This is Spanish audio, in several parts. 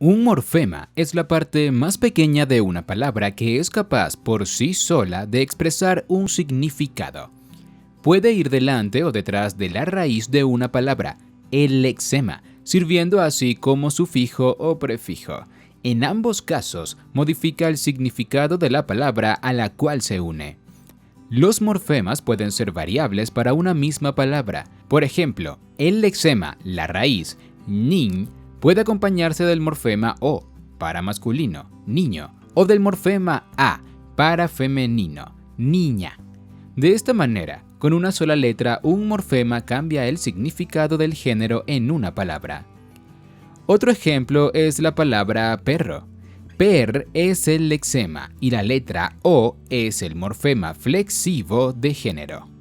Un morfema es la parte más pequeña de una palabra que es capaz por sí sola de expresar un significado. Puede ir delante o detrás de la raíz de una palabra, el lexema, sirviendo así como sufijo o prefijo. En ambos casos, modifica el significado de la palabra a la cual se une. Los morfemas pueden ser variables para una misma palabra. Por ejemplo, el lexema, la raíz, nin, puede acompañarse del morfema o, para masculino, niño, o del morfema a, para femenino, niña. De esta manera, con una sola letra, un morfema cambia el significado del género en una palabra. Otro ejemplo es la palabra perro. Per es el lexema y la letra O es el morfema flexivo de género.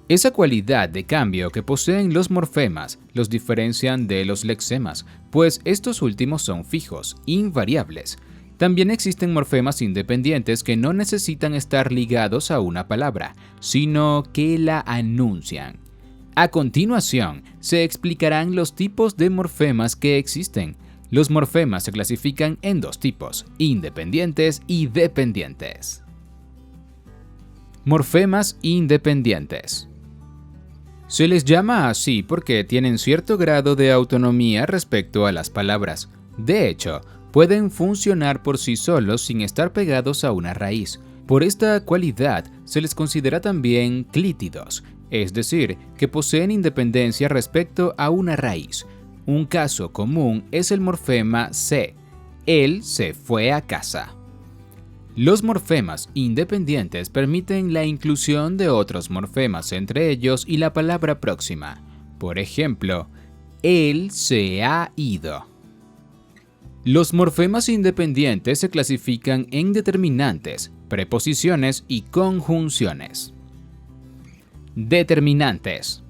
Esa cualidad de cambio que poseen los morfemas los diferencian de los lexemas, pues estos últimos son fijos, invariables. También existen morfemas independientes que no necesitan estar ligados a una palabra, sino que la anuncian. A continuación, se explicarán los tipos de morfemas que existen. Los morfemas se clasifican en dos tipos, independientes y dependientes. Morfemas independientes. Se les llama así porque tienen cierto grado de autonomía respecto a las palabras. De hecho, pueden funcionar por sí solos sin estar pegados a una raíz. Por esta cualidad se les considera también clítidos, es decir, que poseen independencia respecto a una raíz. Un caso común es el morfema se. Él se fue a casa. Los morfemas independientes permiten la inclusión de otros morfemas entre ellos y la palabra próxima. Por ejemplo, él se ha ido. Los morfemas independientes se clasifican en determinantes, preposiciones y conjunciones. Determinantes.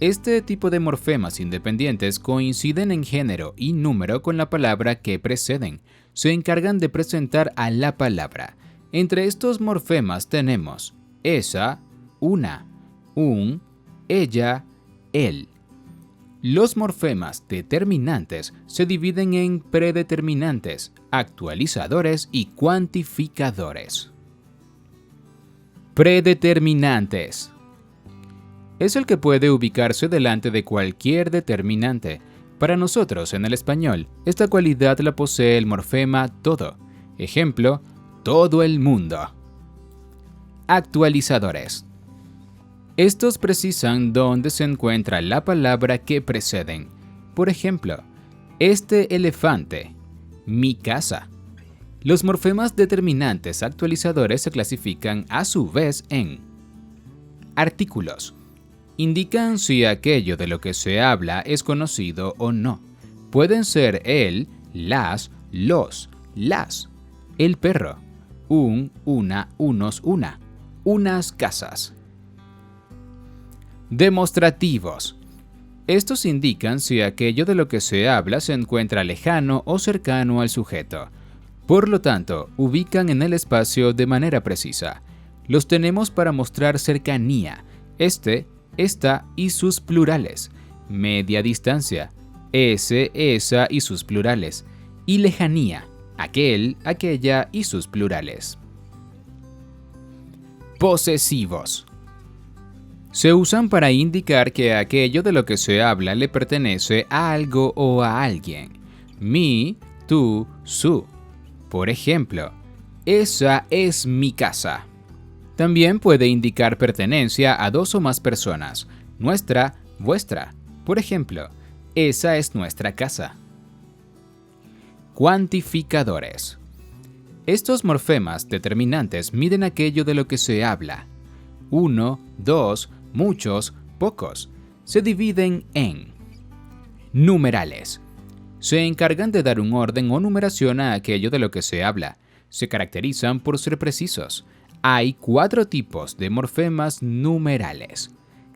Este tipo de morfemas independientes coinciden en género y número con la palabra que preceden. Se encargan de presentar a la palabra. Entre estos morfemas tenemos esa, una, un, ella, él. Los morfemas determinantes se dividen en predeterminantes, actualizadores y cuantificadores. Predeterminantes. Es el que puede ubicarse delante de cualquier determinante. Para nosotros, en el español, esta cualidad la posee el morfema todo. Ejemplo, todo el mundo. Actualizadores. Estos precisan dónde se encuentra la palabra que preceden. Por ejemplo, este elefante, mi casa. Los morfemas determinantes actualizadores se clasifican a su vez en artículos. Indican si aquello de lo que se habla es conocido o no. Pueden ser el, las, los, las, el perro, un, una, unos, una, unas casas. Demostrativos. Estos indican si aquello de lo que se habla se encuentra lejano o cercano al sujeto. Por lo tanto, ubican en el espacio de manera precisa. Los tenemos para mostrar cercanía, esta y sus plurales, media distancia, ese, esa y sus plurales, y lejanía, aquel, aquella y sus plurales. Posesivos. Se usan para indicar que aquello de lo que se habla le pertenece a algo o a alguien. Mi, tú, su. Por ejemplo, esa es mi casa. También puede indicar pertenencia a dos o más personas. Nuestra, vuestra. Por ejemplo, esa es nuestra casa. Cuantificadores. Estos morfemas determinantes miden aquello de lo que se habla. Uno, dos, muchos, pocos. Se dividen en numerales. Se encargan de dar un orden o numeración a aquello de lo que se habla. Se caracterizan por ser precisos. Hay 4 tipos de morfemas numerales.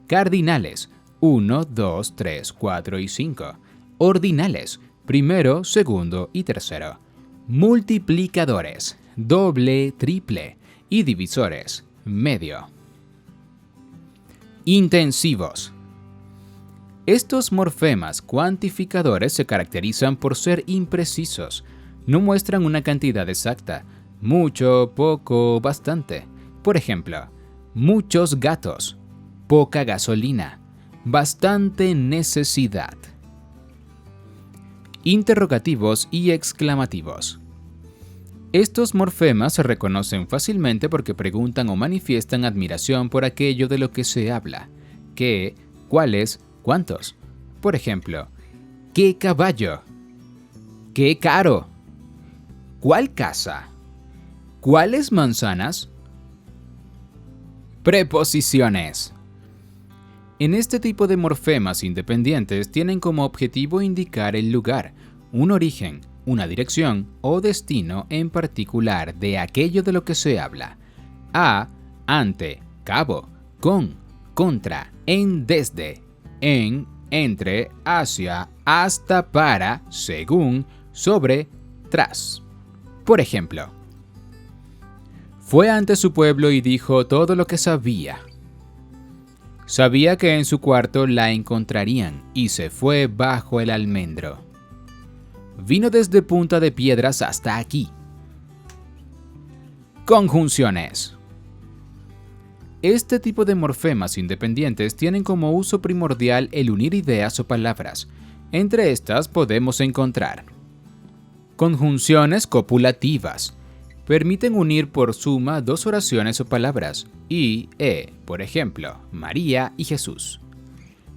Cardinales, 1, 2, 3, 4 y 5. Ordinales, primero, segundo y tercero. Multiplicadores, doble, triple. Y divisores, medio. Intensivos. Estos morfemas cuantificadores se caracterizan por ser imprecisos. No muestran una cantidad exacta, mucho, poco, bastante. Por ejemplo, muchos gatos, poca gasolina, bastante necesidad. Interrogativos y exclamativos. Estos morfemas se reconocen fácilmente porque preguntan o manifiestan admiración por aquello de lo que se habla. ¿Qué? ¿Cuáles? ¿Cuántos? Por ejemplo, ¿qué caballo? ¿Qué caro? ¿Cuál casa? ¿Cuáles manzanas? Preposiciones. En este tipo de morfemas independientes tienen como objetivo indicar el lugar, un origen, una dirección o destino en particular de aquello de lo que se habla. A, ante, cabo, con, contra, en, desde, en, entre, hacia, hasta, para, según, sobre, tras. Por ejemplo, fue ante su pueblo y dijo todo lo que sabía. Sabía que en su cuarto la encontrarían y se fue bajo el almendro. Vino desde Punta de Piedras hasta aquí. Conjunciones. Este tipo de morfemas independientes tienen como uso primordial el unir ideas o palabras. Entre estas podemos encontrar conjunciones copulativas. Permiten unir por suma dos oraciones o palabras, por ejemplo, María y Jesús.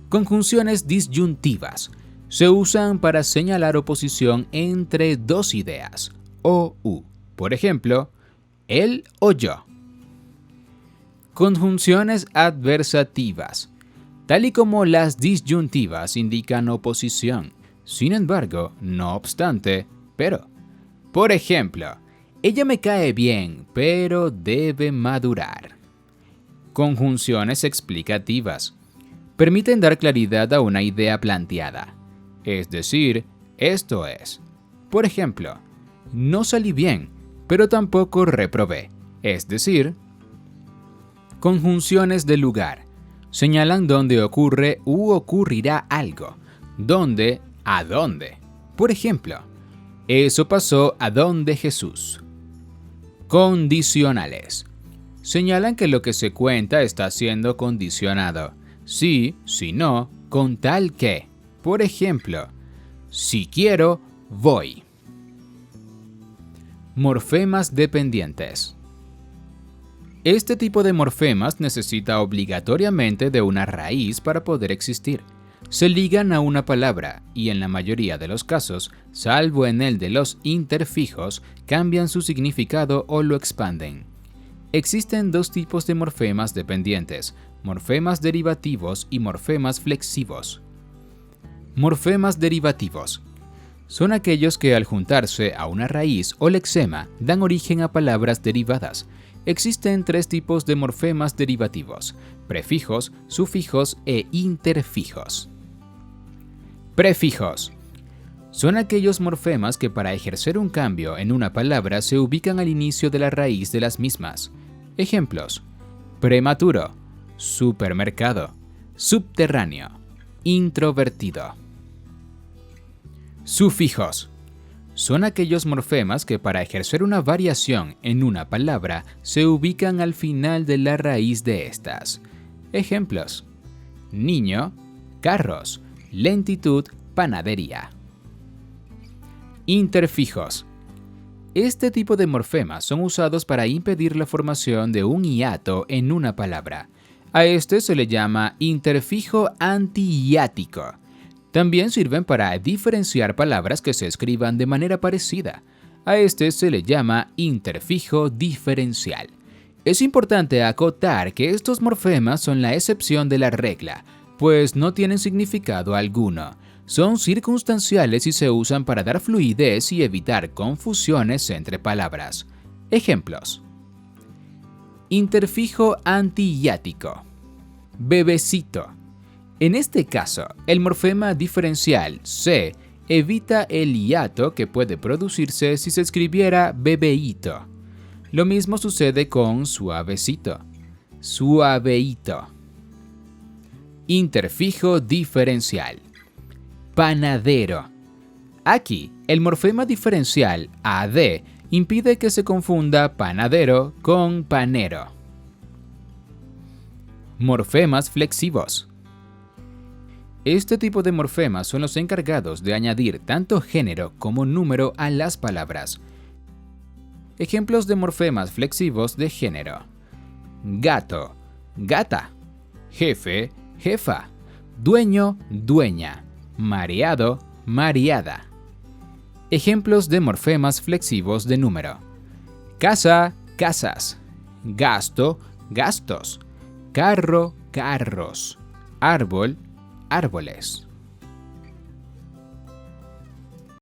Conjunciones disyuntivas. Se usan para señalar oposición entre dos ideas, o u. Por ejemplo, él o yo. Conjunciones adversativas. Tal y como las disyuntivas indican oposición. Sin embargo, no obstante, pero. Por ejemplo, ella me cae bien, pero debe madurar. Conjunciones explicativas. Permiten dar claridad a una idea planteada. Es decir, esto es. Por ejemplo, no salí bien, pero tampoco reprobé. Es decir, conjunciones de lugar. Señalan dónde ocurre u ocurrirá algo. Dónde, a dónde. Por ejemplo, eso pasó a donde Jesús. Condicionales. Señalan que lo que se cuenta está siendo condicionado. Sí, si no, con tal que. Por ejemplo, si quiero, voy. Morfemas dependientes. Este tipo de morfemas necesita obligatoriamente de una raíz para poder existir. Se ligan a una palabra y en la mayoría de los casos, salvo en el de los interfijos, cambian su significado o lo expanden. Existen dos tipos de morfemas dependientes, morfemas derivativos y morfemas flexivos. Morfemas derivativos. Son aquellos que al juntarse a una raíz o lexema dan origen a palabras derivadas. Existen tres tipos de morfemas derivativos: prefijos, sufijos e interfijos. Prefijos. Son aquellos morfemas que para ejercer un cambio en una palabra se ubican al inicio de la raíz de las mismas. Ejemplos: prematuro, supermercado, subterráneo, introvertido. Sufijos. Son aquellos morfemas que para ejercer una variación en una palabra se ubican al final de la raíz de estas. Ejemplos: niño, carros, lentitud, panadería. Interfijos. Este tipo de morfemas son usados para impedir la formación de un hiato en una palabra. A este se le llama interfijo antihiático. También sirven para diferenciar palabras que se escriban de manera parecida. A este se le llama interfijo diferencial. Es importante acotar que estos morfemas son la excepción de la regla, pues no tienen significado alguno. Son circunstanciales y se usan para dar fluidez y evitar confusiones entre palabras. Ejemplos: interfijo antihiático. Bebecito. En este caso, el morfema diferencial C evita el hiato que puede producirse si se escribiera bebeíto. Lo mismo sucede con suavecito, suaveíto. Interfijo diferencial. Panadero. Aquí, el morfema diferencial AD impide que se confunda panadero con panero. Morfemas flexivos. Este tipo de morfemas son los encargados de añadir tanto género como número a las palabras. Ejemplos de morfemas flexivos de género: gato, gata; jefe, jefa; dueño, dueña; mareado, mareada. Ejemplos de morfemas flexivos de número: casa, casas; gasto, gastos; carro, carros; árbol, árboles.